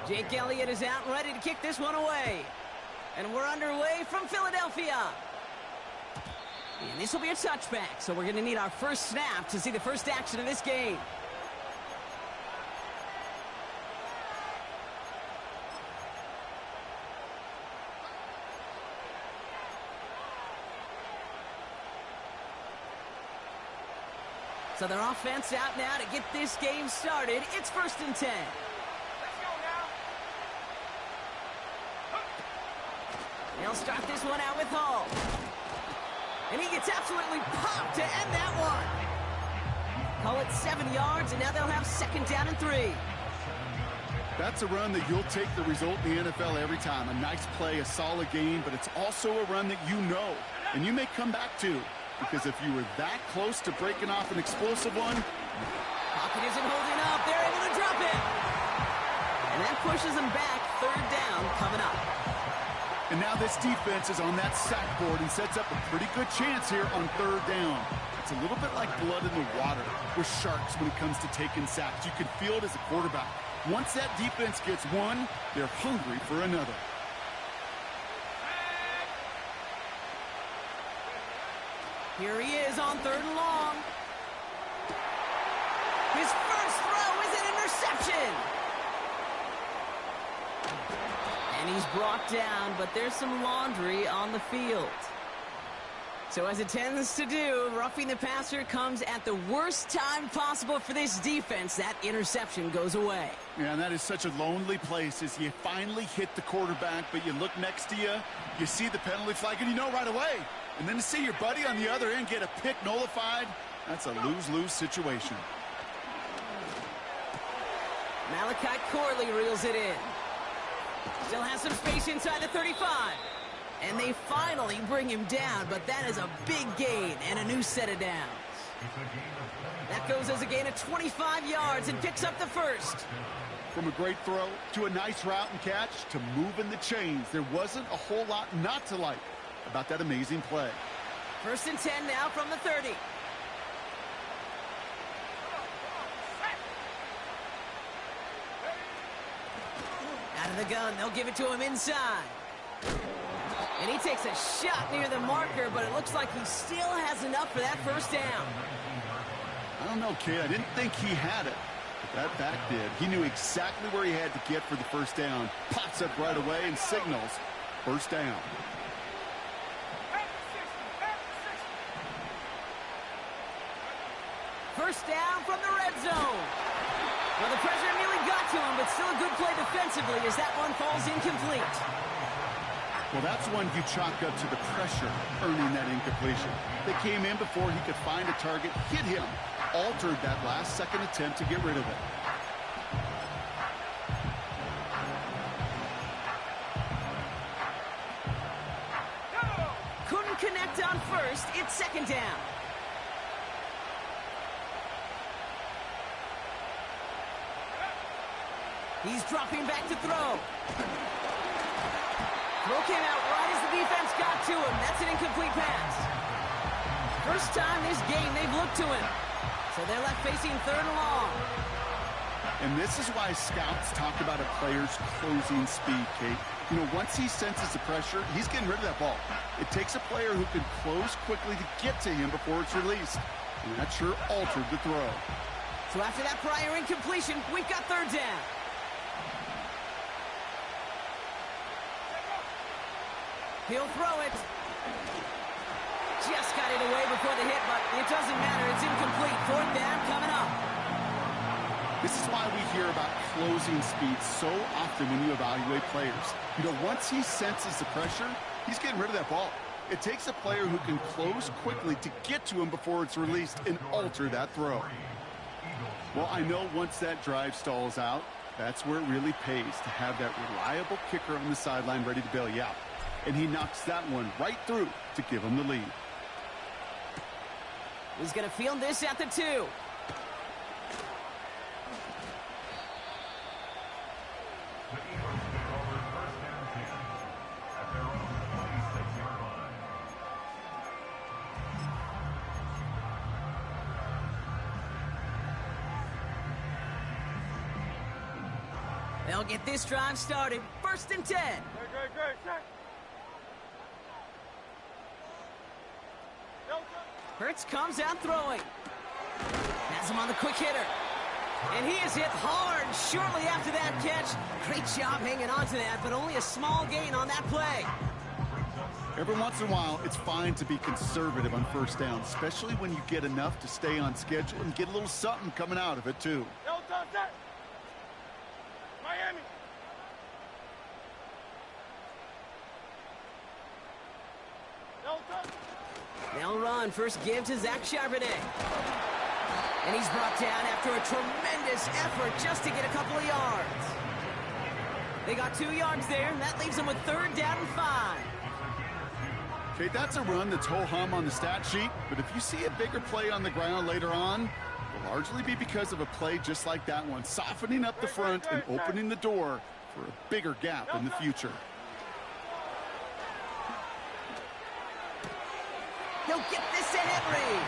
Jake Elliott is out and ready to kick this one away. And we're underway from Philadelphia. And this will be a touchback, so we're going to need our first snap to see the first action of this game. So their offense out now to get this game started. It's 1st and 10. They'll start this one out with Hall. And he gets absolutely popped to end that one. Call it 7 yards, and now they'll have 2nd down and 3. That's a run that you'll take the result in the NFL every time. A nice play, a solid game, but it's also a run that you know, and you may come back to. Because if you were that close to breaking off an explosive one... Pocket isn't holding up. They're able to drop it. And that pushes them back. 3rd down coming up. And now this defense is on that sack board and sets up a pretty good chance here on 3rd down. It's a little bit like blood in the water with sharks when it comes to taking sacks. You can feel it as a quarterback. Once that defense gets one, they're hungry for another. Here he is on 3rd and long. His first throw is an interception. And he's brought down, but there's some laundry on the field. So as it tends to do, roughing the passer comes at the worst time possible for this defense. That interception goes away. Yeah, and that is such a lonely place as you finally hit the quarterback, but you look next to you, you see the penalty flag, and you know right away. And then to see your buddy on the other end get a pick nullified, that's a lose-lose situation. Malachi Corley reels it in. Still has some space inside the 35. And they finally bring him down, but that is a big gain and a new set of downs. That goes as a gain of 25 yards and picks up the 1st. From a great throw to a nice route and catch to moving the chains, there wasn't a whole lot not to like about that amazing play. 1st and 10 now from the 30. Out of the gun, they'll give it to him inside. And he takes a shot near the marker, but it looks like he still has enough for that 1st down. I don't know, kid. I didn't think he had it. But that back did. He knew exactly where he had to get for the 1st down. Pops up right away and signals 1st down. First down from the red zone. Well, the pressure nearly got to him, but still a good play defensively as that one falls incomplete. Well, that's one you chalk up to the pressure earning that incompletion. They came in before he could find a target, hit him, altered that last-second attempt to get rid of it. Couldn't connect on 1st. It's 2nd down. He's dropping back to throw. Throw came out right as the defense got to him. That's an incomplete pass. First time this game they've looked to him. So they're left facing 3rd and long. And this is why scouts talk about a player's closing speed, Kate. You know, once he senses the pressure, he's getting rid of that ball. It takes a player who can close quickly to get to him before it's released. And that sure altered the throw. So after that prior incompletion, we've got 3rd down. He'll throw it. Just got it away before the hit, but it doesn't matter. It's incomplete. 4th down coming up. This is why we hear about closing speed so often when you evaluate players. You know, once he senses the pressure, he's getting rid of that ball. It takes a player who can close quickly to get to him before it's released and alter that throw. Well, I know once that drive stalls out, that's where it really pays to have that reliable kicker on the sideline ready to bail you out. And he knocks that one right through to give him the lead. He's going to field this at the 2. They'll get this drive started. 1st and 10. Hurts comes out throwing. Has him on the quick hitter. And he is hit hard shortly after that catch. Great job hanging on to that, but only a small gain on that play. Every once in a while, it's fine to be conservative on 1st down, especially when you get enough to stay on schedule and get a little something coming out of it, too. Miami. They'll run. First give to Zach Charbonnet. And he's brought down after a tremendous effort just to get a couple of yards. They got 2 yards there, and that leaves them with 3rd down and 5. Okay, that's a run that's ho-hum on the stat sheet, but if you see a bigger play on the ground later on, it'll largely be because of a play just like that one, softening up the front and opening the door for a bigger gap in the future. He'll get this to Henry.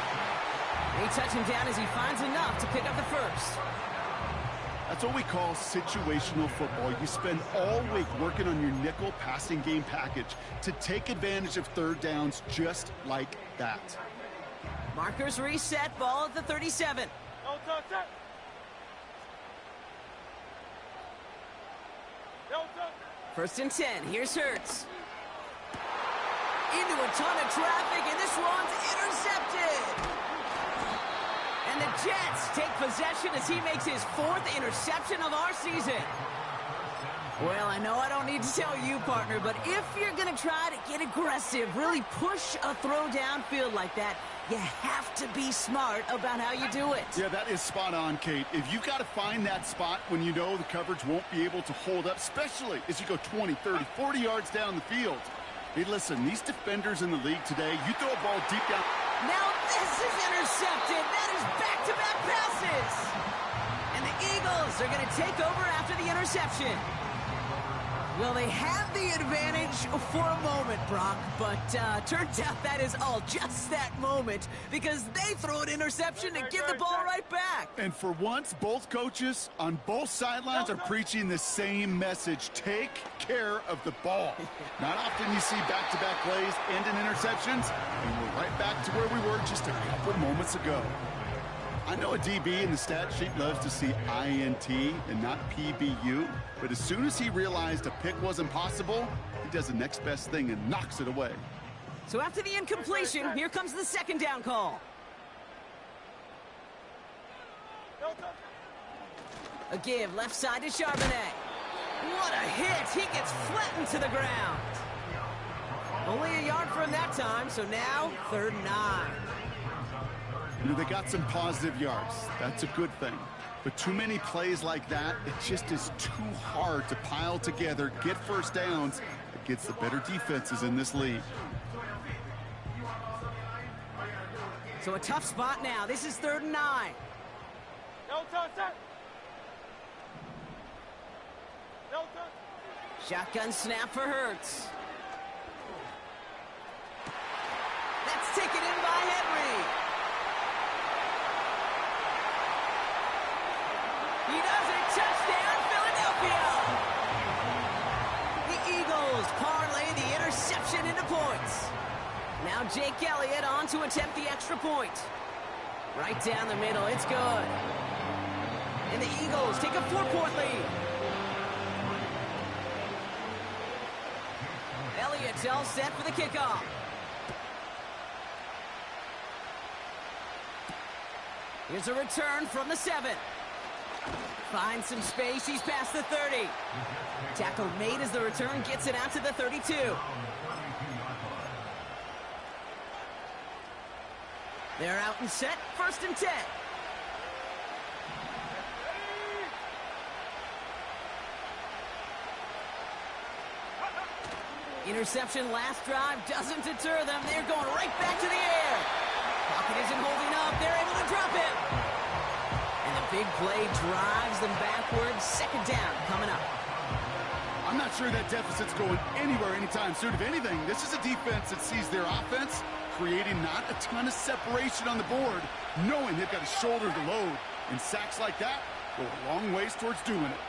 They touch him down as he finds enough to pick up the first. That's what we call situational football. You spend all week working on your nickel passing game package to take advantage of 3rd downs just like that. Markers reset, ball at the 37. 1st and 10, here's Hurts. Into a ton of traffic, and this one's intercepted. And the Jets take possession as he makes his 4th interception of our season. Well, I know I don't need to tell you, partner, but if you're going to try to get aggressive, really push a throw downfield like that, you have to be smart about how you do it. Yeah, that is spot on, Kate. If you've got to find that spot when you know the coverage won't be able to hold up, especially as you go 20, 30, 40 yards down the field. Hey, listen, these defenders in the league today, you throw a ball deep down. Now this is intercepted. That is back-to-back passes. And the Eagles are going to take over after the interception. Well, they have the advantage for a moment, Brock, but turns out that is all just that moment because they throw an interception to give the ball right back. And for once, both coaches on both sidelines are preaching the same message. Take care of the ball. Not often you see back-to-back plays end in interceptions, and we're right back to where we were just a couple moments ago. I know a DB in the stat sheet loves to see INT and not PBU, but as soon as he realized a pick wasn't possible, he does the next best thing and knocks it away. So after the incompletion, here comes the 2nd down call. A give left side to Charbonnet. What a hit! He gets flattened to the ground. Only a yard from that time, so now 3rd and 9. You know, they got some positive yards. That's a good thing. But too many plays like that, it just is too hard to pile together, get 1st downs against the better defenses in this league. So a tough spot now. This is 3rd and 9. Shotgun snap for Hurts. That's taken in by Henry. He does it. Touchdown, Philadelphia. The Eagles parlay the interception into points. Now Jake Elliott on to attempt the extra point. Right down the middle. It's good. And the Eagles take a 4-point lead. Elliott's all set for the kickoff. Here's a return from the 7. Finds some space. He's past the 30. Tackle made as the return gets it out to the 32. They're out and set. 1st and 10. Interception last drive doesn't deter them. They're going right back to the air. Pocket isn't holding up. They're able to drop it. And the big play drives them backwards. 2nd down coming up. I'm not sure that deficit's going anywhere anytime soon. If anything, this is a defense that sees their offense creating not a ton of separation on the board, knowing they've got to shoulder the load. And sacks like that go a long ways towards doing it.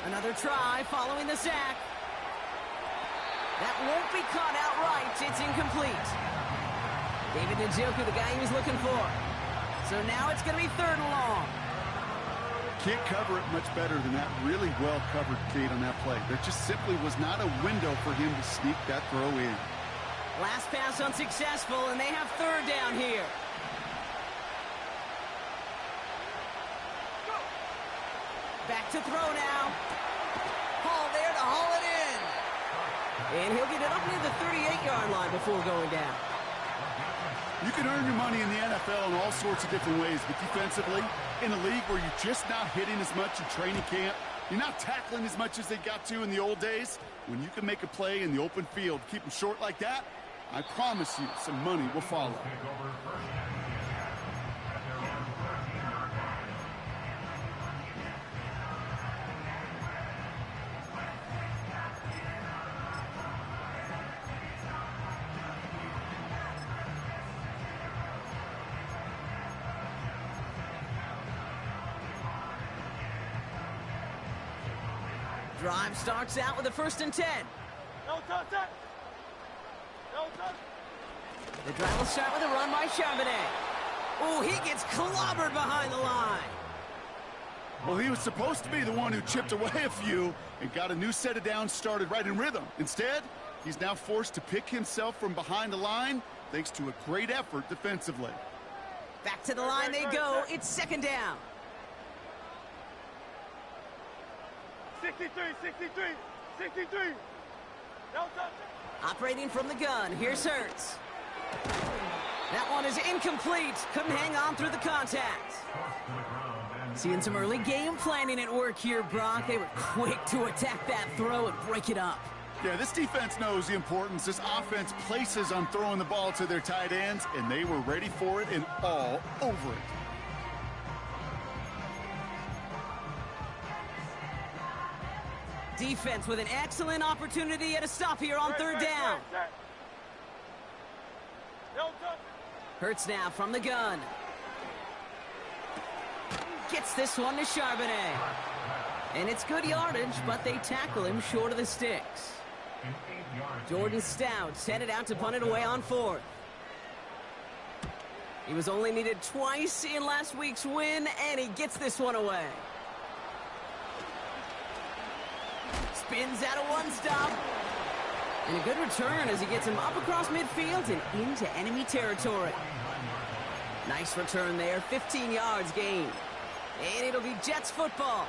Another try following the sack. That won't be caught outright. It's incomplete. David Njoku, the guy he was looking for. So now it's going to be 3rd and long. Can't cover it much better than that really well-covered feed on that play. There just simply was not a window for him to sneak that throw in. Last pass unsuccessful, and they have 3rd down here. Back to throw now. Hall there to haul it in. And he'll get it up near the 38-yard line before going down. You can earn your money in the NFL in all sorts of different ways, but defensively, in a league where you're just not hitting as much in training camp, you're not tackling as much as they got to in the old days, when you can make a play in the open field, keep them short like that, I promise you some money will follow. Drive starts out with a 1st and 10. The drive will start with a run by Charbonnet. Oh, he gets clobbered behind the line. Well, he was supposed to be the one who chipped away a few and got a new set of downs started right in rhythm. Instead, he's now forced to pick himself from behind the line thanks to a great effort defensively. Back to the line they go. It's 2nd down. 63. Operating from the gun. Here's Hurts. That one is incomplete. Couldn't hang on through the contact. Seeing some early game planning at work here, Brock. They were quick to attack that throw and break it up. Yeah, this defense knows the importance this offense places on throwing the ball to their tight ends, and they were ready for it and all over it. Defense with an excellent opportunity at a stop here on 3rd down. Hurts now from the gun. Gets this one to Charbonnet. And it's good yardage, but they tackle him short of the sticks. Jordan Stout's headed out to punt it away on 4th. He was only needed twice in last week's win, and he gets this one away. Spins out of one stop. And a good return as he gets him up across midfield and into enemy territory. Nice return there, 15 yards gained. And it'll be Jets football.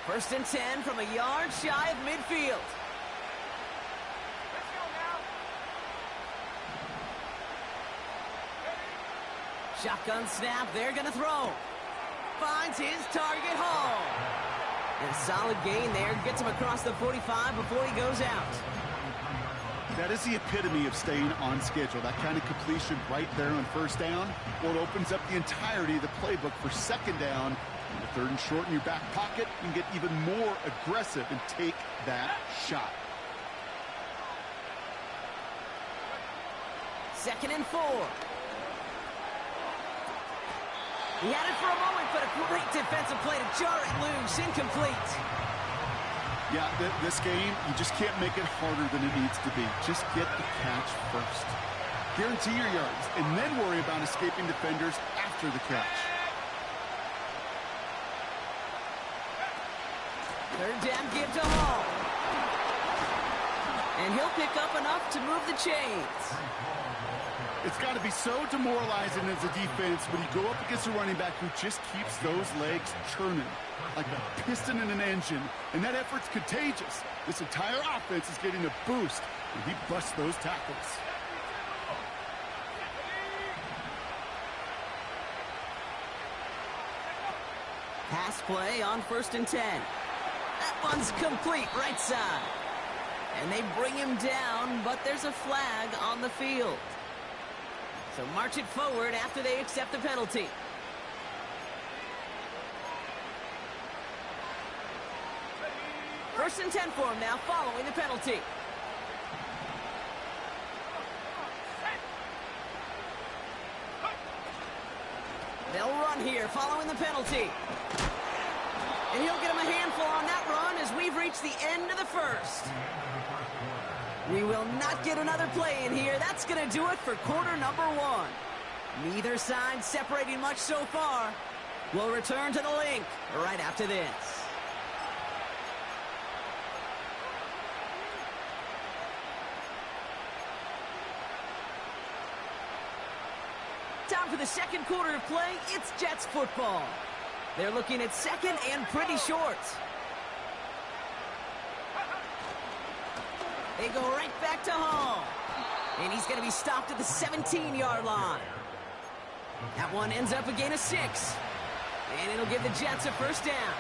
First and 10 from a yard shy of midfield. Shotgun snap, they're going to throw. Finds his target, Hall. And a solid gain there, gets him across the 45 before he goes out. That is the epitome of staying on schedule. That kind of completion right there on 1st down. Well, it opens up the entirety of the playbook for 2nd down. And the 3rd and short in your back pocket, you can get even more aggressive and take that shot. 2nd and 4. He had it for a moment, but a great defensive play to jar it loose. Incomplete. Yeah, this game, you just can't make it harder than it needs to be. Just get the catch first. Guarantee your yards, and then worry about escaping defenders after the catch. 3rd down give to Hall. And he'll pick up enough to move the chains. It's got to be so demoralizing as a defense when you go up against a running back who just keeps those legs churning like a piston in an engine, and that effort's contagious. This entire offense is getting a boost when he busts those tackles. Pass play on 1st and 10. That one's complete, right side. And they bring him down, but there's a flag on the field. So march it forward after they accept the penalty. First and 10 for him now following the penalty. run here following the penalty. And he'll get him a handful on that run as we've reached the end of the first. We will not get another play in here. That's going to do it for quarter number one. Neither side separating much so far. We'll return to the link right after this. Time for the second quarter of play. It's Jets football. They're looking at second and pretty short. They go right back to Hall. And he's going to be stopped at the 17-yard line. That one ends up a gain of 6. And it'll give the Jets a first down.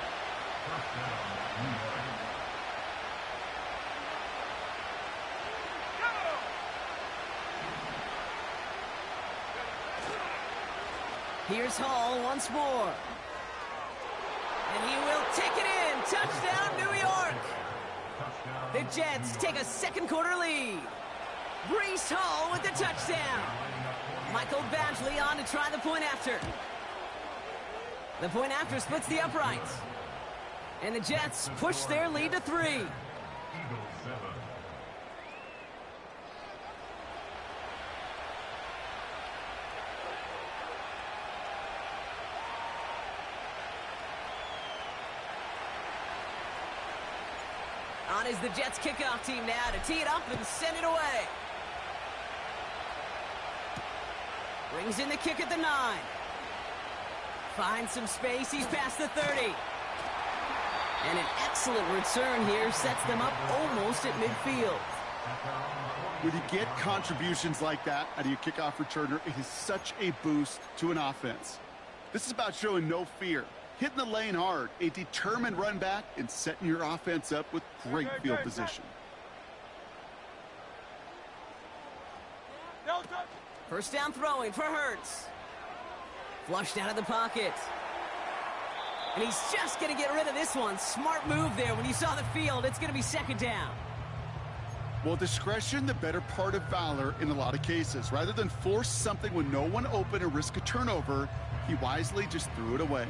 Here's Hall once more. And he will take it in. Touchdown, New York. The Jets take a second quarter lead. Breece Hall with the touchdown. Michael Badgley on to try the point after. The point after splits the uprights. And the Jets push their lead to 3. On is the Jets kickoff team now to tee it up and send it away. Brings in the kick at the 9. Finds some space. He's past the 30. And an excellent return here sets them up almost at midfield. When you get contributions like that out of your kickoff returner, it is such a boost to an offense. This is about showing no fear, hitting the lane hard, a determined run back, and setting your offense up with great field position. First down throwing for Hurts. Flushed out of the pocket. And he's just going to get rid of this one. Smart move there when you saw the field. It's going to be second down. Well, discretion, the better part of valor in a lot of cases. Rather than force something with no one open and risk a turnover, he wisely just threw it away.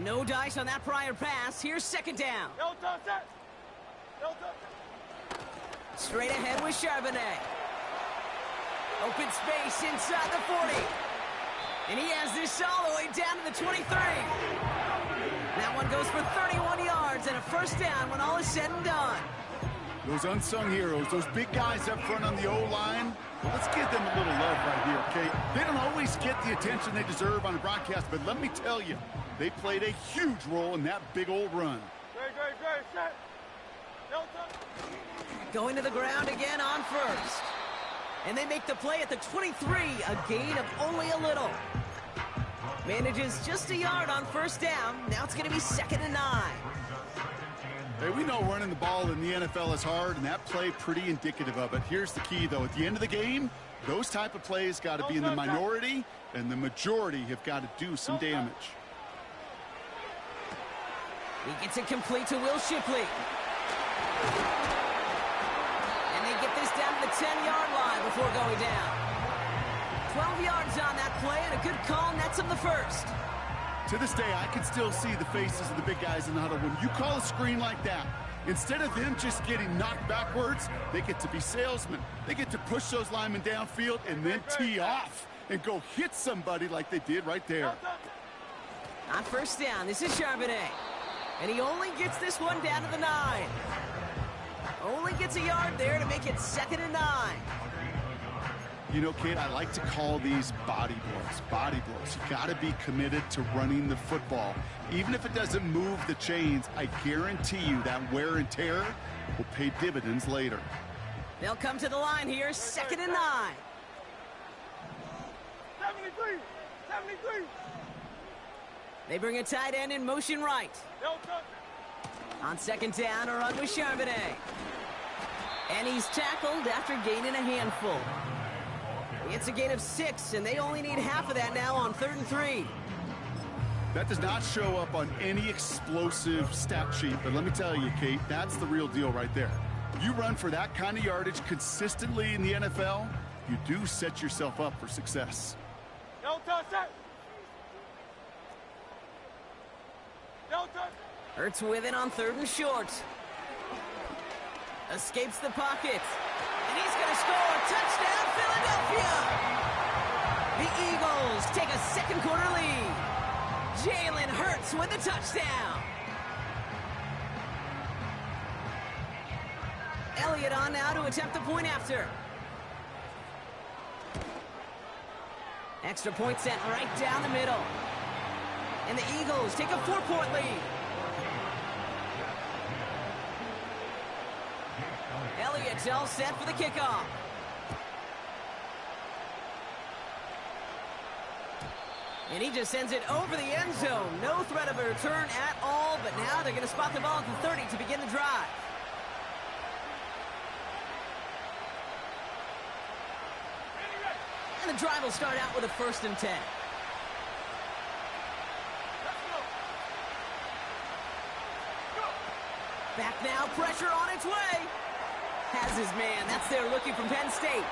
No dice on that prior pass. Here's second down. Straight ahead with Charbonnet. Open space inside the 40. And he has this all the way down to the 23. That one goes for 31 yards and a first down when all is said and done. Those unsung heroes, those big guys up front on the O-line, well, let's give them a little love right here, okay? They don't always get the attention they deserve on a broadcast, but let me tell you, they played a huge role in that big old run. Going to the ground again on first. And they make the play at the 23, a gain of only a little. Manages just a yard on first down. Now it's going to be second and 9. Hey, we know running the ball in the NFL is hard, and that play pretty indicative of it. Here's the key, though. At the end of the game, those type of plays got to be in the minority, and the majority have got to do some damage. He gets it complete to Will Shipley. And they get this down to the 10-yard line before going down. 12 yards on that play, and a good call nets him the first. To this day, I can still see the faces of the big guys in the huddle. When you call a screen like that, instead of them just getting knocked backwards, they get to be salesmen. They get to push those linemen downfield and then tee off and go hit somebody like they did right there. On first down, this is Charbonnet. And he only gets this one down to the 9. Only gets a yard there to make it second and 9. You know, Kate, I like to call these body blows. Body blows. You got to be committed to running the football. Even if it doesn't move the chains, I guarantee you that wear and tear will pay dividends later. They'll come to the line here, second and 9. 73! 73! They bring a tight end in motion right. On second down, a run with Charbonnet. And he's tackled after gaining a handful. It's a gain of 6, and they only need half of that now on 3rd and 3. That does not show up on any explosive stat sheet, but let me tell you, Kate, that's the real deal right there. You run for that kind of yardage consistently in the NFL, you do set yourself up for success. No touch. Hurts with it on 3rd and short. Escapes the pocket. And he's going to score. Touchdown, Philadelphia! The Eagles take a second quarter lead. Jalen Hurts with the touchdown. Elliott on now to attempt the point after. Extra point sent right down the middle. And the Eagles take a 4-point lead. Elliott's all set for the kickoff. And he just sends it over the end zone. No threat of a return at all, but now they're going to spot the ball at the 30 to begin the drive. And the drive will start out with a 1st and 10. Back now, pressure on its way. Has his man. That's their rookie from Penn State.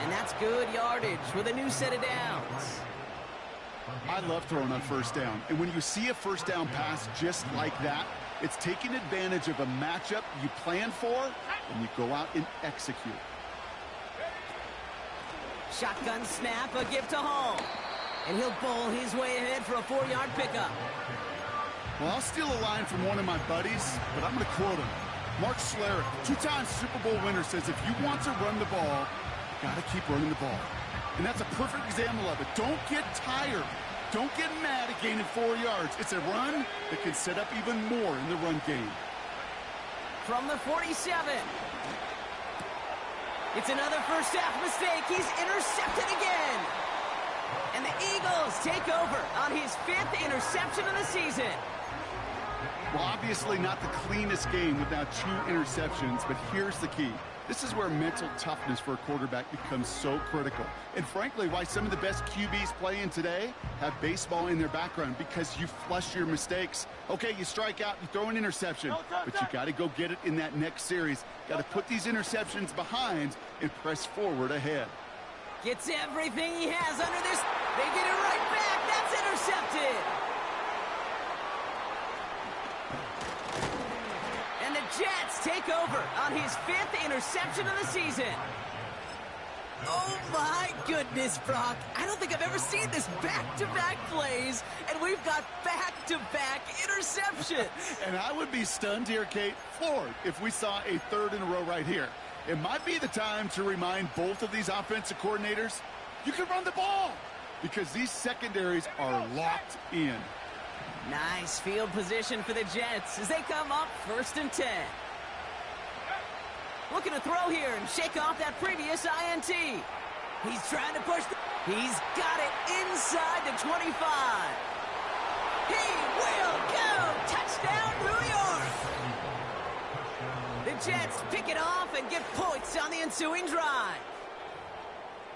And that's good yardage with a new set of downs. I love throwing on 1st down. And when you see a 1st down pass just like that, it's taking advantage of a matchup you plan for, and you go out and execute. Shotgun snap, a gift to Hall. And he'll bowl his way ahead for a 4-yard pickup. Well, I'll steal a line from one of my buddies, but I'm going to quote him. Mark Schlereth, 2-time Super Bowl winner, says if you want to run the ball, you got to keep running the ball. And that's a perfect example of it. Don't get tired. Don't get mad at gaining 4 yards. It's a run that can set up even more in the run game. From the 47. It's another first-half mistake. He's intercepted again. And the Eagles take over on his 5th interception of the season. Well, obviously not the cleanest game without 2 interceptions, but here's the key. This is where mental toughness for a quarterback becomes so critical. And frankly, why some of the best QBs playing today have baseball in their background, because you flush your mistakes. Okay, you strike out, you throw an interception, but you got to go get it in that next series. Got to put these interceptions behind and press forward ahead. Gets everything he has under this. They get it right back. That's intercepted. And the Jets take over on his 5th interception of the season. Oh, my goodness, Brock. I don't think I've ever seen this back-to-back plays, and we've got back-to-back interceptions. And I would be stunned here, Kate, floored, if we saw a 3rd in a row right here. It might be the time to remind both of these offensive coordinators, you can run the ball, because these secondaries are locked in. Nice field position for the Jets as they come up 1st and 10. Looking to throw here and shake off that previous INT. He's trying to push. He's got it inside the 25. He will go. Touchdown, New York. The Jets pick it off and get points on the ensuing drive.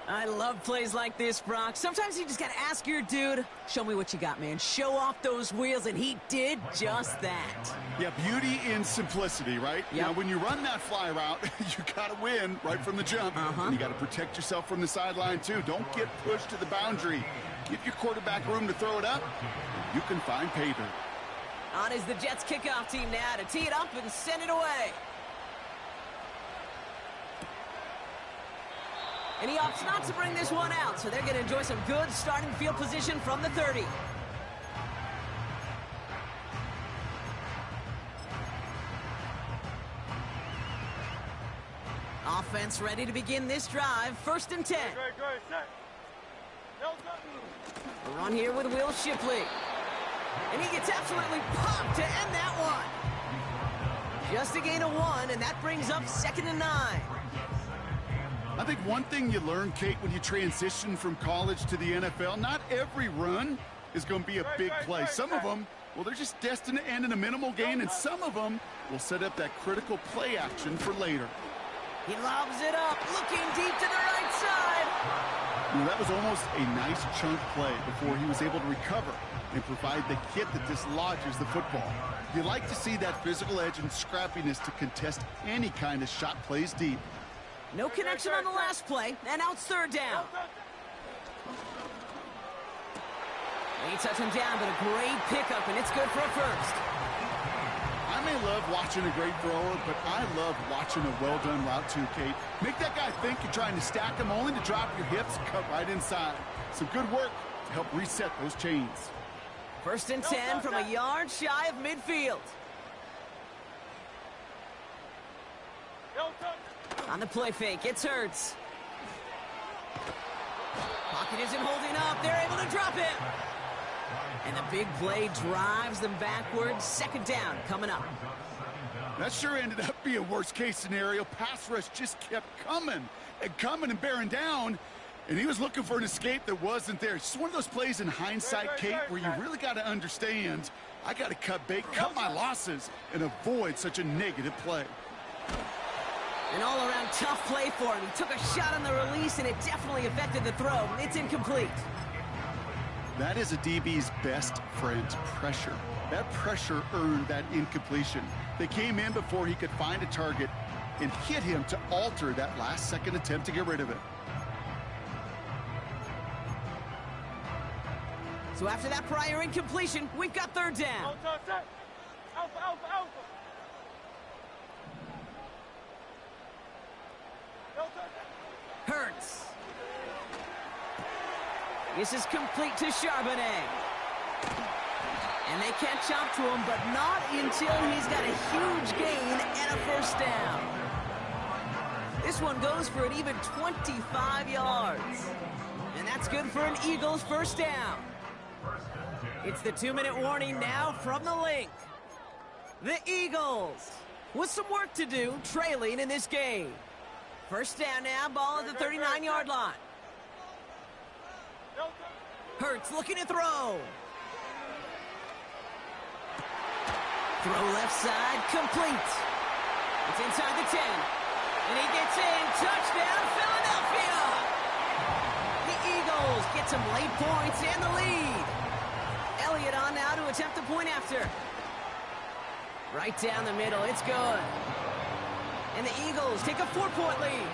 I love plays like this, Brock. Sometimes you just got to ask your dude, show me what you got, man. Show off those wheels, and he did just that. Yeah, beauty in simplicity, right? Yep. Now, when you run that fly route, you got to win right from the jump. And you got to protect yourself from the sideline, too. Don't get pushed to the boundary. Give your quarterback room to throw it up, and you can find pay dirt. On is the Jets kickoff team now to tee it up and send it away. And he opts not to bring this one out, so they're going to enjoy some good starting field position from the 30. Offense ready to begin this drive. 1st and 10. Great, set. A run here with Will Shipley. And he gets absolutely popped to end that one. Just a gain of 1, and that brings up 2nd and 9. I think one thing you learn, Kate, when you transition from college to the NFL, not every run is going to be a big play. Some of them, well, they're just destined to end in a minimal gain, and some of them will set up that critical play action for later. He lobs it up, looking deep to the right side. You know, that was almost a nice chunk play before he was able to recover and provide the hit that dislodges the football. You like to see that physical edge and scrappiness to contest any kind of shot plays deep. No connection on the last play, and now it's 3rd down. They touch him down, but a great pickup, and it's good for a first. I may love watching a great thrower, but I love watching a well-done route too, Kate. Make that guy think you're trying to stack him only to drop your hips, cut right inside. Some good work to help reset those chains. 1st and 10 from a yard shy of midfield. On the play fake, it's Hurts. Pocket isn't holding up. They're able to drop him. And the big play drives them backwards. 2nd down coming up. That sure ended up being worst-case scenario. Pass rush just kept coming and bearing down. And he was looking for an escape that wasn't there. It's just one of those plays in hindsight, Kate, where you really got to understand, I got to cut bait, cut my losses, and avoid such a negative play. An all-around tough play for him. He took a shot on the release, and it definitely affected the throw. It's incomplete. That is a DB's best friend, pressure. That pressure earned that incompletion. They came in before he could find a target and hit him to alter that last-second attempt to get rid of it. So after that prior incompletion, we've got 3rd down. Alpha. Hurts. This is complete to Charbonnet. And they catch up to him, but not until he's got a huge gain and a 1st down. This one goes for an even 25 yards. And that's good for an Eagles 1st down. It's the 2-minute warning now from the link. The Eagles with some work to do, trailing in this game. 1st down now, ball at the 39-yard line. Hurts looking to throw. Throw left side, complete. It's inside the 10. And he gets in, touchdown, Philadelphia! The Eagles get some late points and the lead. Elliott on now to attempt the point after. Right down the middle, it's good. And the Eagles take a 4-point lead.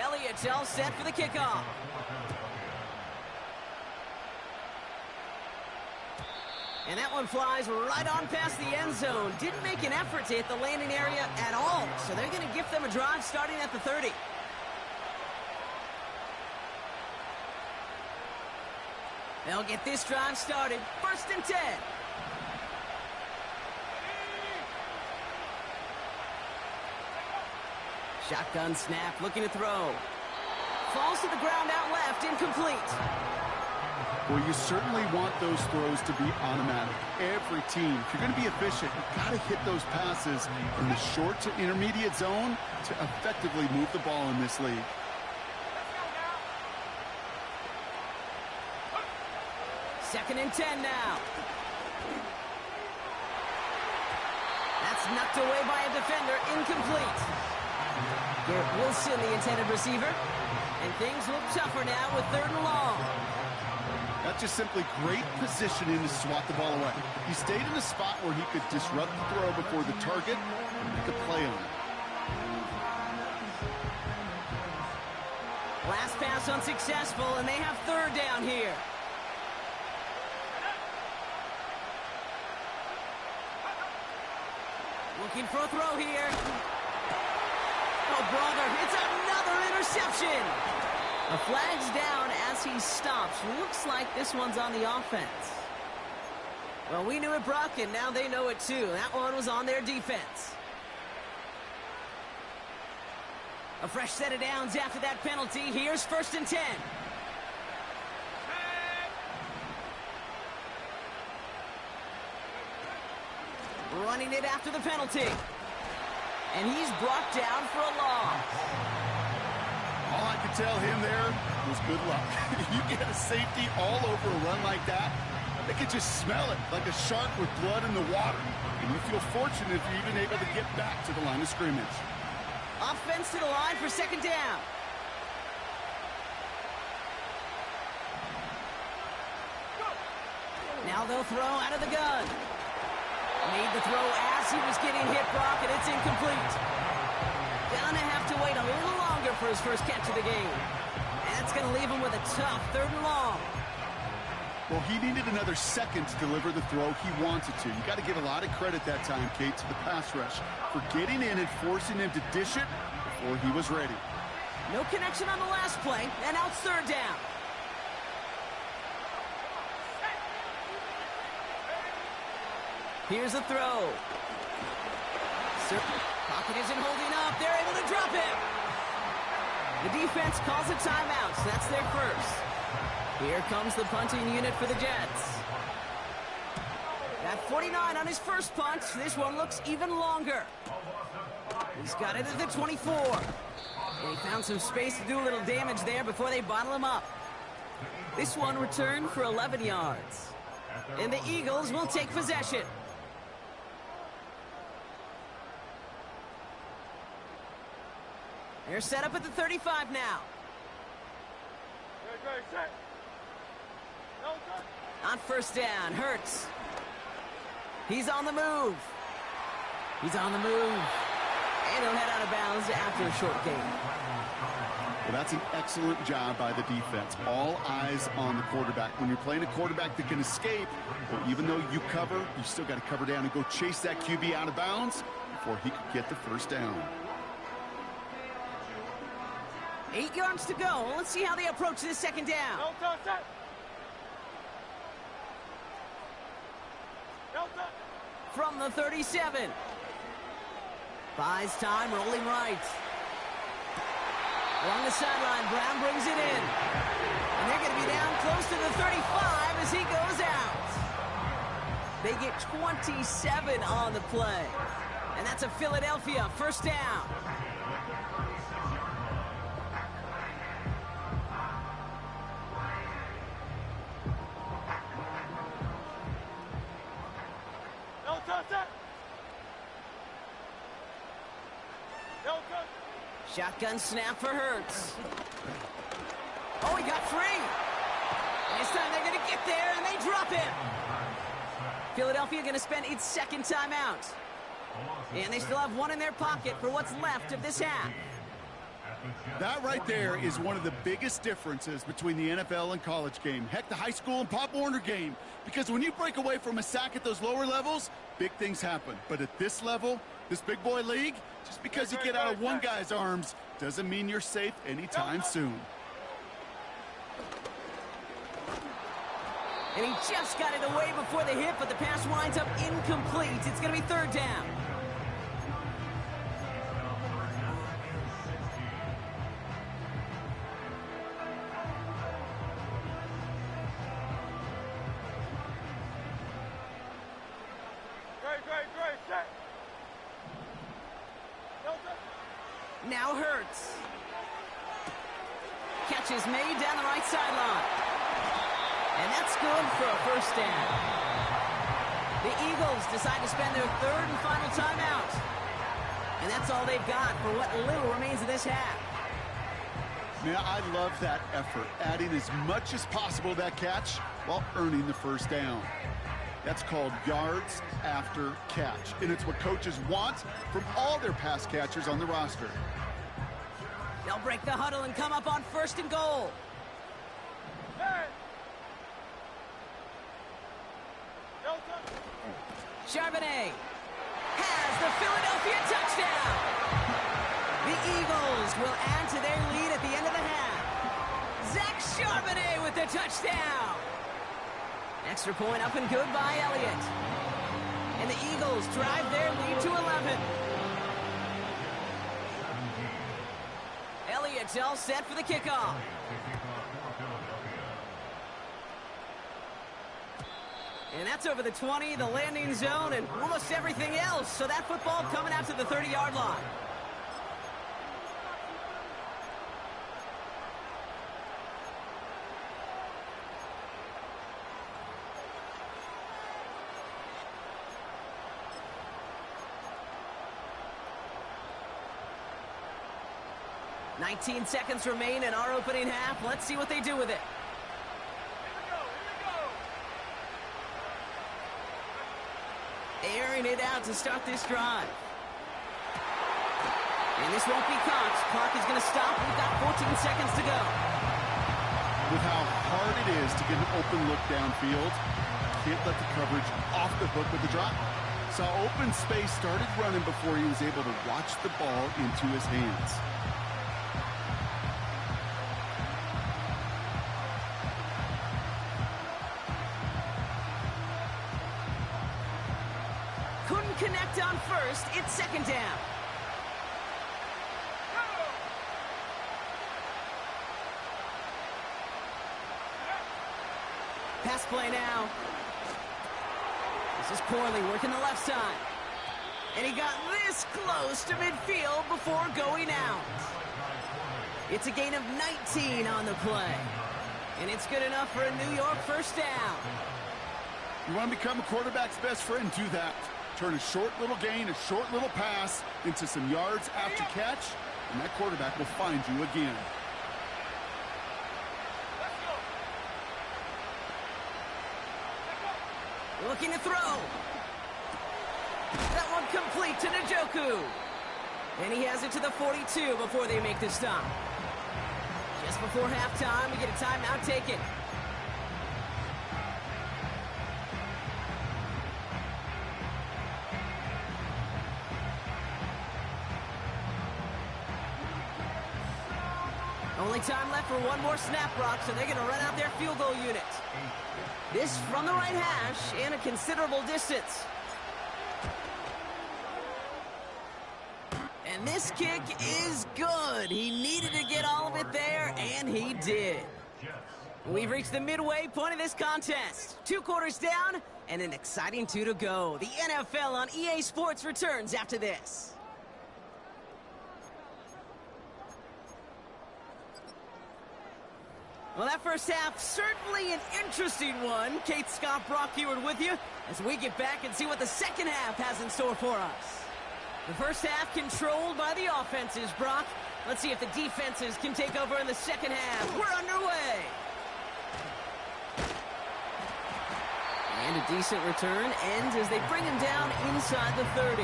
Elliott's all set for the kickoff. And that one flies right on past the end zone. Didn't make an effort to hit the landing area at all. So they're going to give them a drive starting at the 30. They'll get this drive started. 1st and 10. Shotgun snap, looking to throw. Falls to the ground out left, incomplete. Well, you certainly want those throws to be automatic. Every team, if you're going to be efficient, you've got to hit those passes in the short to intermediate zone to effectively move the ball in this league. Second and 10 now. That's knocked away by a defender, incomplete. Garrett Wilson, the intended receiver. And things look tougher now with 3rd and long. That's just simply great positioning to swat the ball away. He stayed in a spot where he could disrupt the throw before the target and make a play on it. Last pass unsuccessful, and they have 3rd down here. Looking for a throw here. Oh, brother, it's another interception. A flag's down as he stops. Looks like this one's on the offense. Well, we knew it, Brock, and now they know it too. That one was on their defense. A fresh set of downs after that penalty. Here's 1st and 10. Running it after the penalty. And he's brought down for a loss. All I could tell him there was good luck. You get a safety all over a run like that, they could just smell it like a shark with blood in the water. And you feel fortunate if you're even able to get back to the line of scrimmage. Offense to the line for 2nd down. Now they'll throw out of the gun. Made the throw as he was getting hit, Brock, and it's incomplete. Gonna have to wait a little longer for his first catch of the game. And That's going to leave him with a tough 3rd and long. Well, he needed another second to deliver the throw he wanted to. You got to give a lot of credit that time, Kate, to the pass rush for getting in and forcing him to dish it before he was ready. No connection on the last play, and now it's 3rd down. Here's a throw. Pocket isn't holding up. They're able to drop him. The defense calls a timeout, so that's their first. Here comes the punting unit for the Jets. Got 49 on his first punt. This one looks even longer. He's got it at the 24. And he found some space to do a little damage there before they bottle him up. This one returned for 11 yards. And the Eagles will take possession. They're set up at the 35 now. Set. No, On 1st down, Hurts. He's on the move. He's on the move. And he'll head out of bounds after a short gain. Well, that's an excellent job by the defense. All eyes on the quarterback. When you're playing a quarterback that can escape, well, even though you cover, you still got to cover down and go chase that QB out of bounds before he could get the 1st down. 8 yards to go. Let's see how they approach this 2nd down. no touch, set. No touch. From the 37. Buys time, rolling right. Along the sideline, Brown brings it in. And they're going to be down close to the 35 as he goes out. They get 27 on the play. And that's a Philadelphia 1st down. No touch, set. No touch. Shotgun snap for Hurts. Oh, he got free. And this time they're going to get there, and they drop him. Philadelphia going to spend its 2nd timeout. And they still have one in their pocket for what's left of this half. That right there is one of the biggest differences between the NFL and college game. Heck, the high school and Pop Warner game. Because when you break away from a sack at those lower levels, big things happen. But at this level, this big boy league, just because you get out of one guy's arms doesn't mean you're safe anytime soon. And he just got it away before the hit, but the pass winds up incomplete. It's going to be 3rd down. Great, set. No touch. Now Hurts. Catch is made down the right sideline. And that's good for a 1st down. The Eagles decide to spend their 3rd and final timeout. And that's all they've got for what little remains of this half. Man, I love that effort, adding as much as possible to that catch while earning the 1st down. That's called yards after catch, and it's what coaches want from all their pass catchers on the roster. They'll break the huddle and come up on 1st and goal. Hey. No touch. Charbonnet has the Philadelphia touchdown. The Eagles will add to their lead at the end of the half. Zach Charbonnet with the touchdown. Extra point up and good by Elliott. And the Eagles drive their lead to 11. Elliott's all set for the kickoff. And that's over the 20, the landing zone, and almost everything else. So that football coming out to the 30-yard line. "19 seconds remain in our opening half. Let's see what they do with it. Airing it out to start this drive. And this won't be caught. Clock is going to stop. We've got 14 seconds to go. With how hard it is to get an open look downfield, can't let the coverage off the hook with the drop. Saw open space, started running before he was able to watch the ball into his hands. Couldn't connect on first. It's second down. Pass play now. This is Corley working the left side. And he got this close to midfield before going out. It's a gain of 19 on the play. And it's good enough for a New York first down. You want to become a quarterback's best friend, do that. Turn a short little gain, a short little pass into some yards after catch, and that quarterback will find you again. Looking to throw. That one complete to Njoku. And he has it to the 42 before they make the stop. Just before halftime, we get a timeout taken. Only time left for one more snap, Brock, so they're going to run out their field goal unit. This from the right hash and a considerable distance. And this kick is good. He needed to get all of it there, and he did. We've reached the midway point of this contest. 2 quarters down and an exciting 2 to go. The NFL on EA Sports returns after this. Well, that first half, certainly an interesting one. Kate, Scott, Brock Heward with you as we get back and see what the second half has in store for us. The first half controlled by the offenses, Brock. Let's see if the defenses can take over in the second half. We're underway. And a decent return ends as they bring him down inside the 30.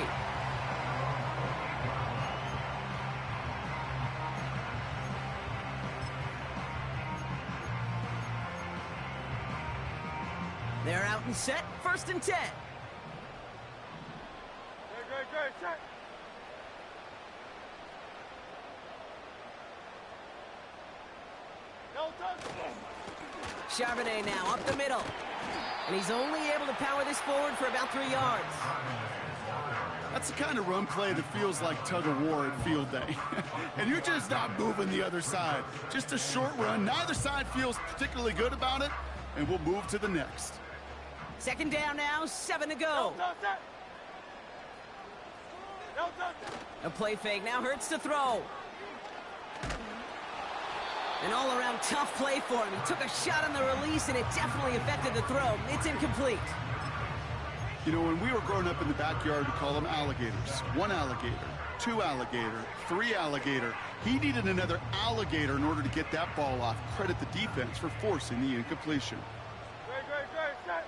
They're out and set, 1st and 10. Great, check. Charbonnet now up the middle. And he's only able to power this forward for about 3 yards. That's the kind of run play that feels like tug-of-war at field day. And you're just not moving the other side. Just a short run. Neither side feels particularly good about it, and we'll move to the next. Second down now, 7 to go. A play fake now hurts to throw. An all-around tough play for him. He took a shot on the release, and it definitely affected the throw. It's incomplete. You know, when we were growing up in the backyard, we call them alligators. 1 alligator, 2 alligator, 3 alligator. He needed another alligator in order to get that ball off. Credit the defense for forcing the incompletion. Great, set.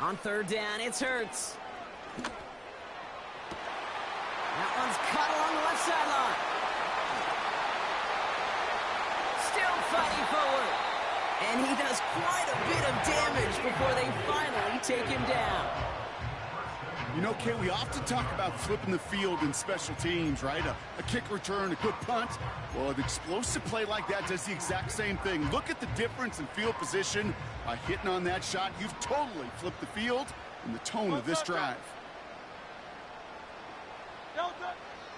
On 3rd down, it's Hurts. That one's cut along the left sideline. Still fighting forward. And he does quite a bit of damage before they finally take him down. You know, Kate, we often talk about flipping the field in special teams, right? A kick return, a good punt. Well, an explosive play like that does the exact same thing. Look at the difference in field position by hitting on that shot. You've totally flipped the field and the tone of this drive.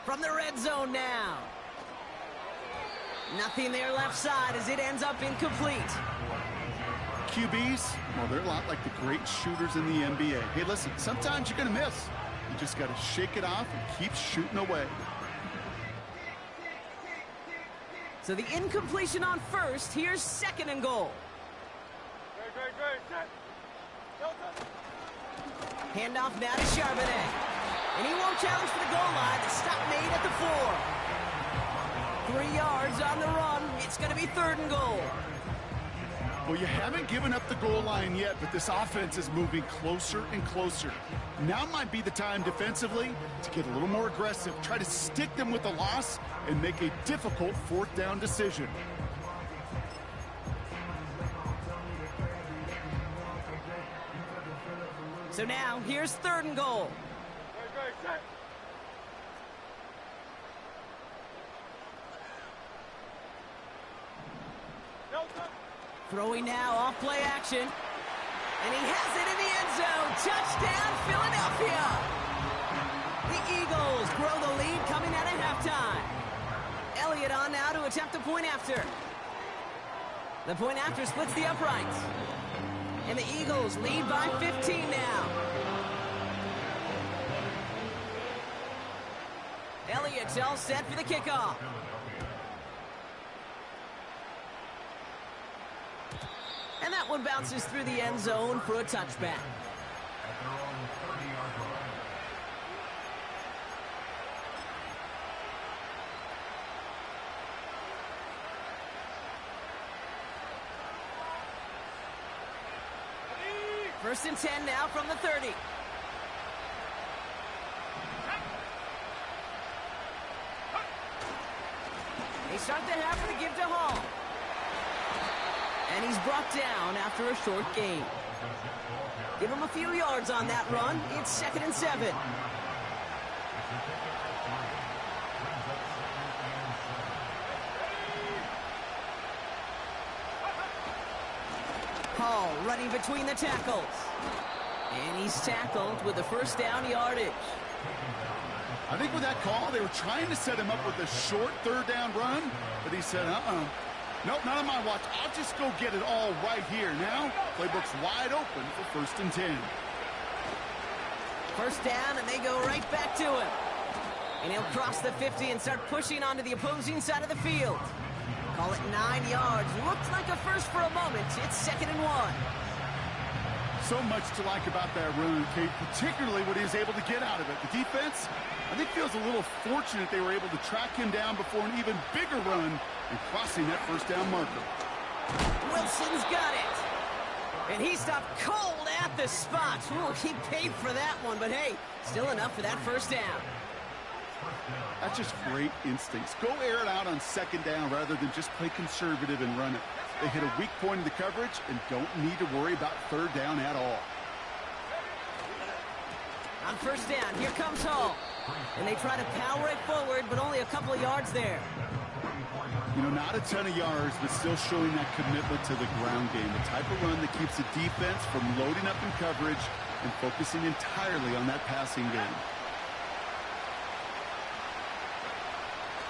From the red zone now. Nothing there left side as it ends up incomplete. QBs, well, they're a lot like the great shooters in the NBA. Hey, listen, sometimes you're going to miss. You just got to shake it off and keep shooting away. So the incompletion on 1st. Here's 2nd and goal. Great, set. Handoff now to Charbonnet. And he won't challenge for the goal line. The stop made at the 4. 3 yards on the run. It's going to be 3rd and goal. Well, you haven't given up the goal line yet, but this offense is moving closer and closer. Now might be the time defensively to get a little more aggressive, try to stick them with the loss, and make a difficult 4th down decision. So now, here's 3rd and goal. Ready, set. Nelson. Throwing now, off play action. And he has it in the end zone. Touchdown, Philadelphia! The Eagles grow the lead coming out at halftime. Elliott on now to attempt the point after. The point after splits the uprights. And the Eagles lead by 15 now. Elliott's all set for the kickoff. And that one bounces through the end zone for a touchback. First and 10 now from the 30. They start the half with a give to Hall. And he's brought down after a short gain. Give him a few yards on that run. It's 2nd and 7. Hall running between the tackles. And he's tackled with the first down yardage. I think with that call, they were trying to set him up with a short 3rd down run, but he said, nope, not on my watch. I'll just go get it all right here. Now, playbook's wide open for 1st and 10. First down, and they go right back to him. And he'll cross the 50 and start pushing onto the opposing side of the field. Call it 9 yards. Looked like a first for a moment. It's 2nd and 1. So much to like about that run, Kate, particularly what he was able to get out of it. The defense, I think, feels a little fortunate they were able to track him down before an even bigger run and crossing that first down marker. Wilson's got it. And he stopped cold at the spot. Ooh, he paid for that one, but hey, still enough for that first down. That's just great instincts. Go air it out on 2nd down rather than just play conservative and run it. They hit a weak point in the coverage and don't need to worry about 3rd down at all. On first down, here comes Hall. And they try to power it forward, but only a couple of yards there. You know, not a ton of yards, but still showing that commitment to the ground game. The type of run that keeps the defense from loading up in coverage and focusing entirely on that passing game.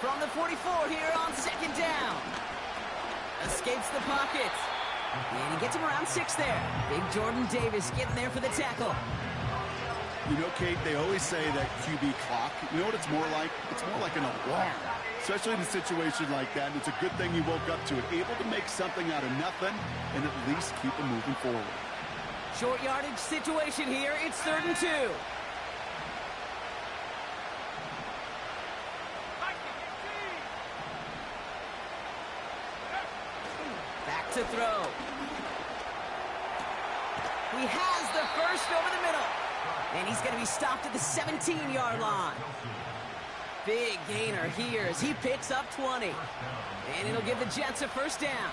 From the 44 here on 2nd down. Escapes the pocket. And he gets him around 6 there. Big Jordan Davis getting there for the tackle. You know, Kate, they always say that QB clock, you know what it's more like? It's more like an alarm, especially in a situation like that. And it's a good thing you woke up to it, able to make something out of nothing and at least keep them moving forward. Short yardage situation here. It's 3rd and 2. Back to throw. He has the first over the middle. And he's going to be stopped at the 17-yard line. Big gainer here as he picks up 20. And it'll give the Jets a first down.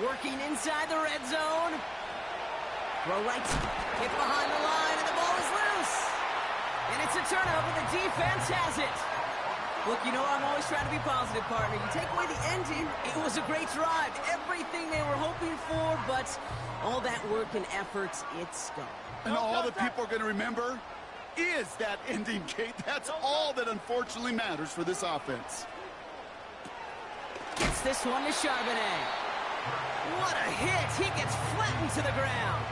Working inside the red zone. Throw right, hit behind the line, and the ball is loose. And it's a turnover. The defense has it. Look, you know, I'm always trying to be positive, partner. You take away the ending, it was a great drive. Everything they were hoping for, but all that work and effort, it's gone. And all the people are going to remember is that ending, Kate. That's all that unfortunately matters for this offense. Gets this one to Charbonnet. What a hit. He gets flattened to the ground.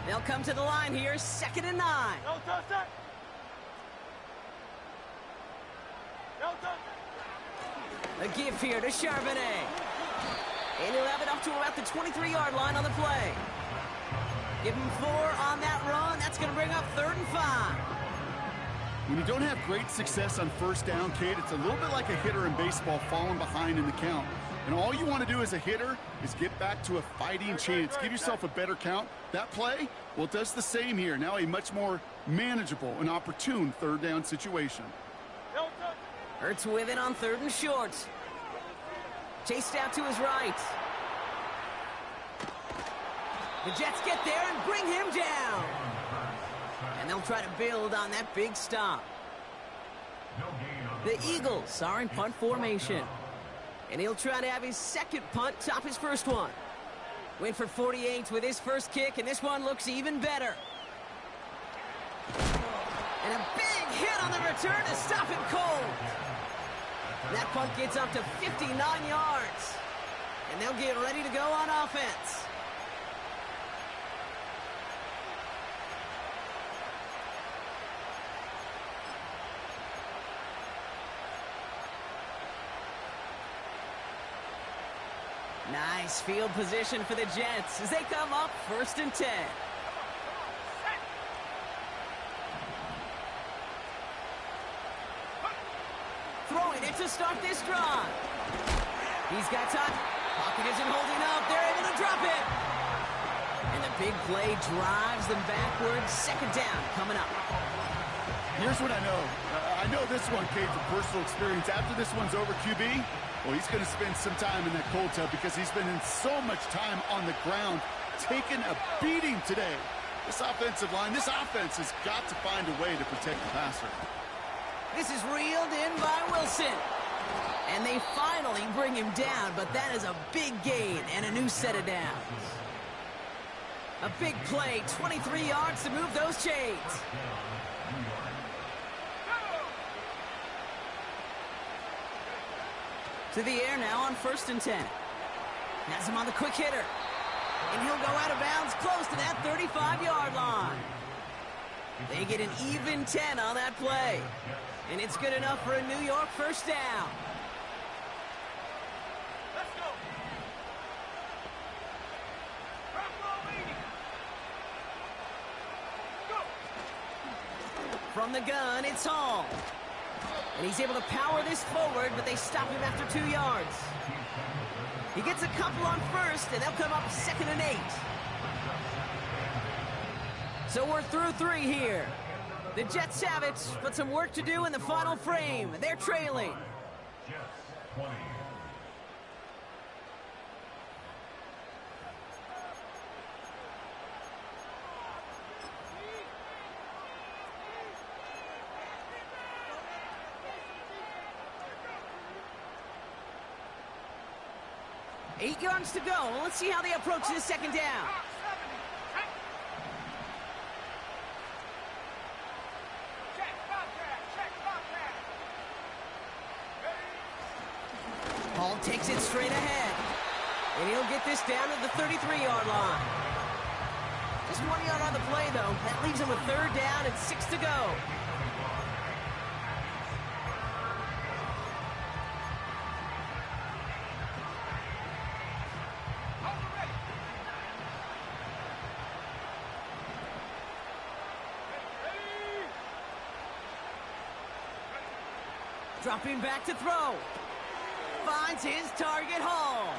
They'll come to the line here, 2nd and 9. No touchdown. No touchdown. A give here to Charbonnet. And he'll have it up to about the 23-yard line on the play. Give him 4 on that run. That's going to bring up 3rd and 5. When you don't have great success on first down, Kate, it's a little bit like a hitter in baseball falling behind in the count. And all you want to do as a hitter is get back to a fighting chance. Give yourself a better count. That play, Well, it does the same here. Now a much more manageable and opportune third down situation. No touch. Hurts with it on 3rd and short. Chased out to his right. The Jets get there and bring him down. And they'll try to build on that big stop. The Eagles are in punt formation. And he'll try to have his second punt top his first one. Went for 48 with his first kick, and this one looks even better. And a big hit on the return to stop him cold. That punt gets up to 59 yards. And they'll get ready to go on offense. Nice field position for the Jets as they come up 1st and 10. Throwing it to start this drive. He's got time. Pocket isn't holding up. They're able to drop it. And the big play drives them backwards. 2nd down coming up. Here's what I know. I know this one came from personal experience. After this one's over, QB, well, he's going to spend some time in that cold tub because he's been in so much time on the ground, taking a beating today. This offensive line, this offense has got to find a way to protect the passer. This is reeled in by Wilson. And they finally bring him down, but that is a big gain and a new set of downs. A big play, 23 yards to move those chains. To the air now on 1st and 10. Has him on the quick hitter. And he'll go out of bounds close to that 35-yard line. They get an even 10 on that play. And it's good enough for a New York 1st down. Let's go. Front row leading. Go. From the gun, it's Hall. And he's able to power this forward, but they stop him after 2 yards. He gets a couple on 1st, and they'll come up 2nd and 8. So we're through 3 here. The Jets have it, but some work to do in the final frame. They're trailing. Jets 20. 8 yards to go. Let's see how they approach this 2nd down. Hall takes it straight ahead. And he'll get this down to the 33-yard line. Just 1 yard on the play, though. That leaves him with 3rd down and 6 to go. Dropping back to throw. Finds his target, Hall.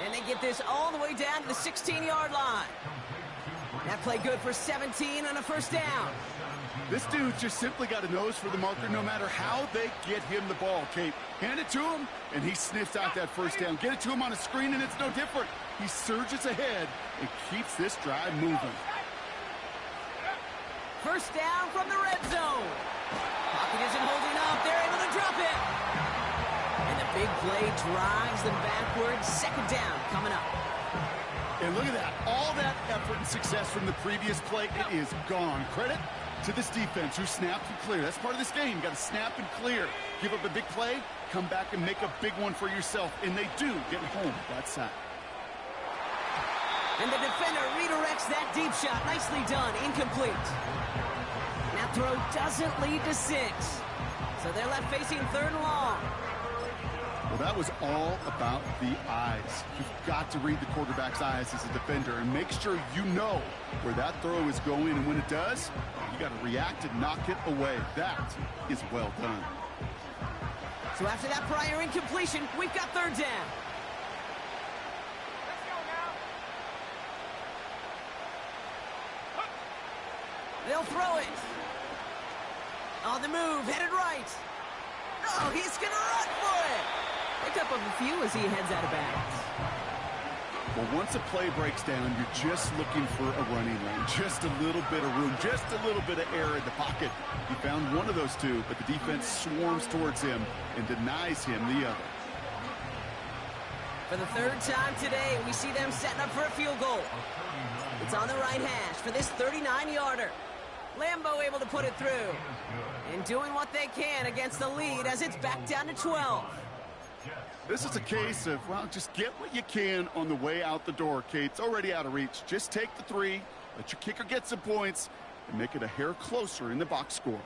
And they get this all the way down to the 16-yard line. That play good for 17 and a 1st down. This dude just simply got a nose for the marker no matter how they get him the ball, Kate. Hand it to him, and he sniffs out that 1st down. Get it to him on a screen, and it's no different. He surges ahead and keeps this drive moving. 1st down from the red zone. Pocket isn't holding up. They're able to drop it. And the big play drives them backwards. 2nd down coming up. And look at that. All that effort and success from the previous play, it is gone. Credit to this defense who snapped and cleared. That's part of this game. You got to snap and clear. Give up a big play, come back and make a big one for yourself. And they do get home that sack. And the defender redirects that deep shot. Nicely done. Incomplete. That throw doesn't lead to 6. So they're left facing 3rd and long. Well, that was all about the eyes. You've got to read the quarterback's eyes as a defender and make sure you know where that throw is going. And when it does, you got to react and knock it away. That is well done. So after that prior incompletion, we've got 3rd down. Let's go now. They'll throw it. On the move, headed right. Oh, he's going to run for it. Pick up a few as he heads out of bounds. Well, once a play breaks down, you're just looking for a running lane. Just a little bit of room, just a little bit of air in the pocket. He found one of those two, but the defense swarms towards him and denies him the other. For the third time today, we see them setting up for a field goal. It's on the right hash for this 39-yarder. Lambeau able to put it through. And doing what they can against the lead as it's back down to 12. This is a case of, well, just get what you can on the way out the door, Kate. It's already out of reach. Just take the three, let your kicker get some points, and make it a hair closer in the box score.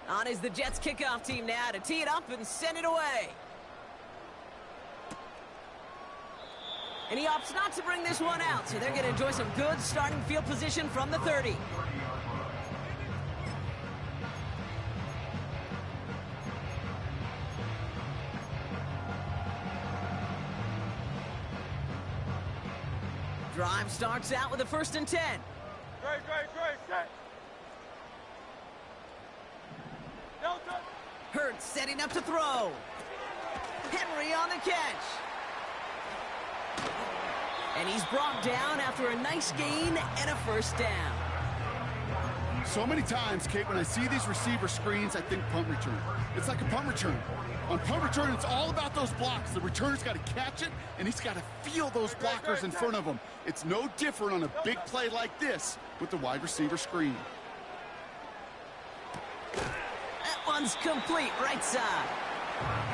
On is the Jets kickoff team now to tee it up and send it away. And he opts not to bring this one out, so they're going to enjoy some good starting field position from the 30. Drive starts out with a 1st and 10. Great, set. Delta. Hurts setting up to throw. Henry on the catch. And he's brought down after a nice gain and a 1st down. So many times, Kate, when I see these receiver screens, I think punt return. It's like a punt return. On punt return, it's all about those blocks. The returner's got to catch it, and he's got to feel those blockers in front of him. It's no different on a big play like this with the wide receiver screen. That one's complete, right side.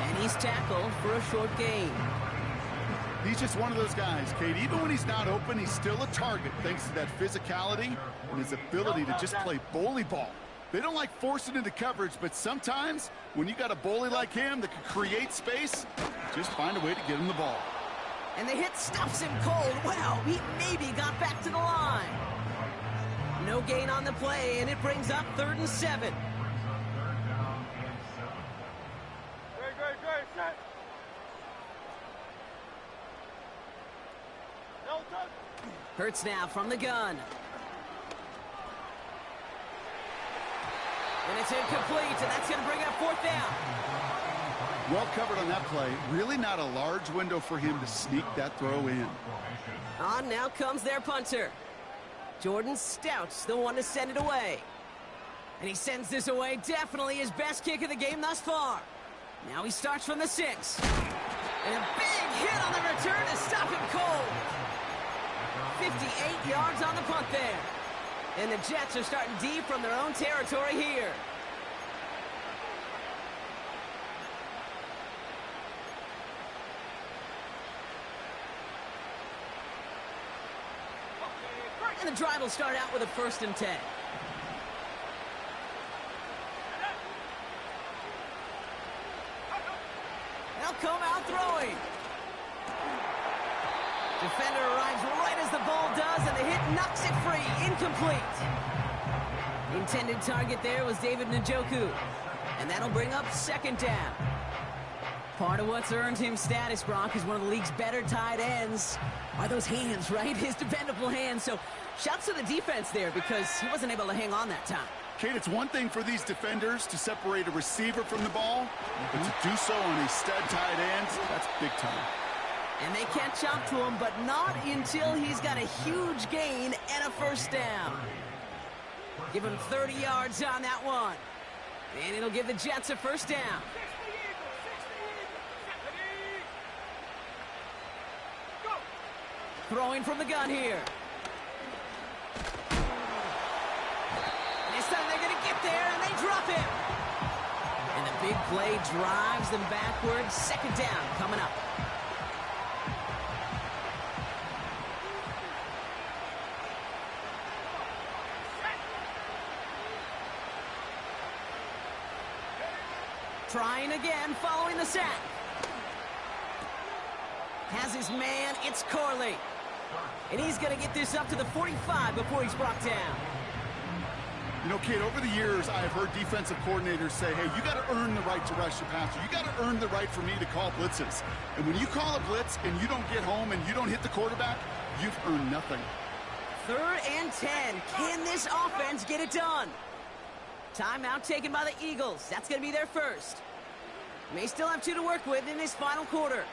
And he's tackled for a short gain. He's just one of those guys, Kate. Even when he's not open, he's still a target thanks to that physicality and his ability to just play bully ball. They don't like forcing into coverage, but sometimes when you got a bully like him that can create space, just find a way to get him the ball. And the hit stuffs him cold. Wow, he maybe got back to the line. No gain on the play, and it brings up 3rd and 7. Great, set. Delta. Hurts now from the gun. And it's incomplete, and that's going to bring up 4th down. Well covered on that play. Really not a large window for him to sneak that throw in. On now comes their punter. Jordan Stout's the one to send it away. And he sends this away, definitely his best kick of the game thus far. Now he starts from the 6. And a big hit on the return to stop him cold. 58 yards on the punt there. And the Jets are starting deep from their own territory here. And the drive will start out with a 1st and 10. They'll come out throwing. Defender arrives right as the ball does, and the hit knocks it free. Incomplete. Intended target there was David Njoku. And that'll bring up 2nd down. Part of what's earned him status, Brock, is one of the league's better tight ends. Are those hands, right? His dependable hands. So shouts to the defense there because he wasn't able to hang on that time. Kate, it's one thing for these defenders to separate a receiver from the ball, but to do so on a stud tight end, that's big time. And they catch up to him, but not until he's got a huge gain and a 1st down. Give him 30 yards on that one. And it'll give the Jets a 1st down. Throwing from the gun here. This time they're going to get there, and they drop him. And the big play drives them backwards. 2nd down coming up. Trying again following the sack. Has his man, it's Corley. And he's going to get this up to the 45 before he's brought down. You know, Kate, over the years, I have heard defensive coordinators say, hey, you got to earn the right to rush your passer. You got to earn the right for me to call blitzes. And when you call a blitz and you don't get home and you don't hit the quarterback, you've earned nothing. 3rd and 10. Can this offense get it done? Timeout taken by the Eagles. That's going to be their first. May still have 2 to work with in this final quarter.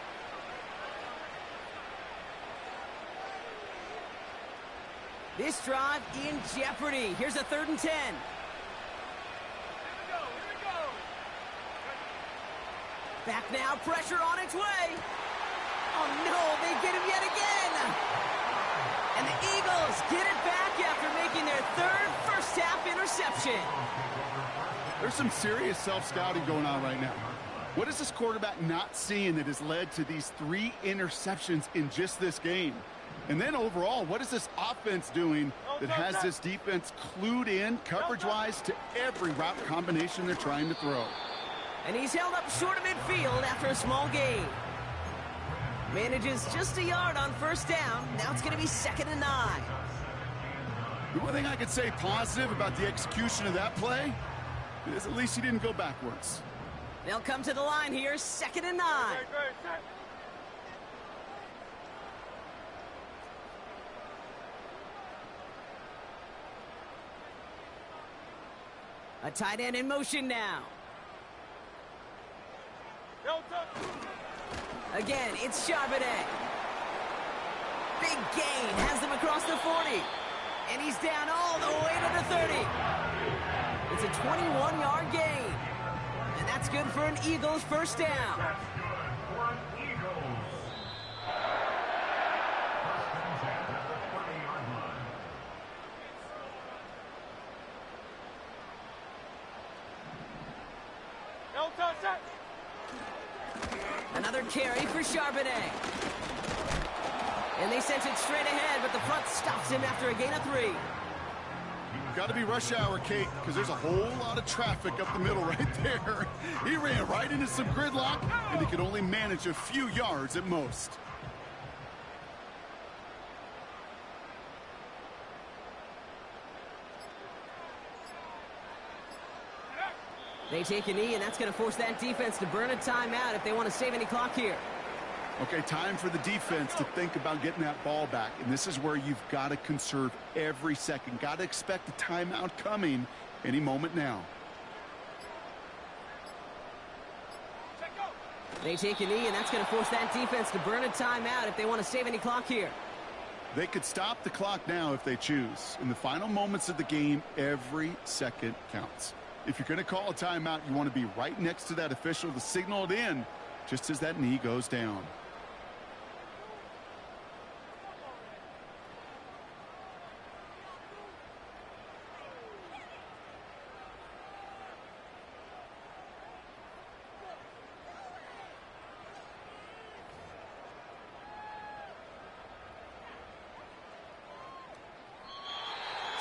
This drive in jeopardy. Here's a 3rd and 10. Back now, pressure on its way. Oh no, they get him yet again. And the Eagles get it back after making their 3rd first-half interception. There's some serious self-scouting going on right now. What is this quarterback not seeing that has led to these 3 interceptions in just this game? And then overall, what is this offense doing that has this defense clued in coverage-wise to every route combination they're trying to throw? And he's held up short of midfield after a small gain. Manages just a yard on 1st down. Now it's going to be 2nd and 9. The one thing I could say positive about the execution of that play is at least he didn't go backwards. They'll come to the line here, 2nd and 9. A tight end in motion now. Again, it's Charbonnet. Big gain, has them across the 40. And he's down all the way to the 30. It's a 21-yard gain. And that's good for an Eagles first down. Another carry for Charbonnet. And they sent it straight ahead, but the front stops him after a gain of 3. Got to be rush hour, Kate, because there's a whole lot of traffic up the middle right there. He ran right into some gridlock, and he could only manage a few yards at most. They take a knee, and that's going to force that defense to burn a timeout if they want to save any clock here. Okay, time for the defense to think about getting that ball back. And this is where you've got to conserve every second. Got to expect a timeout coming any moment now. They take a knee, and that's going to force that defense to burn a timeout if they want to save any clock here. They could stop the clock now if they choose. In the final moments of the game, every second counts. If you're going to call a timeout, you want to be right next to that official to signal it in just as that knee goes down.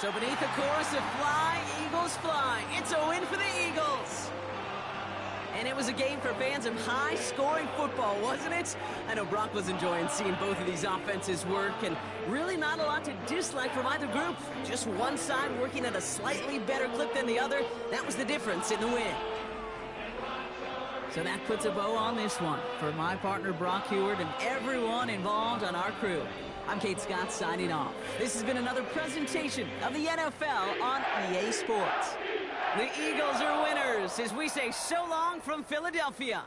So beneath the chorus of Fly, Eagles Fly, it's a win for the Eagles. And it was a game for fans of high-scoring football, wasn't it? I know Brock was enjoying seeing both of these offenses work, and really not a lot to dislike from either group. Just one side working at a slightly better clip than the other. That was the difference in the win. So that puts a bow on this one. For my partner Brock Heward and everyone involved on our crew, I'm Kate Scott signing off. This has been another presentation of the NFL on EA Sports. The Eagles are winners as we say so long from Philadelphia.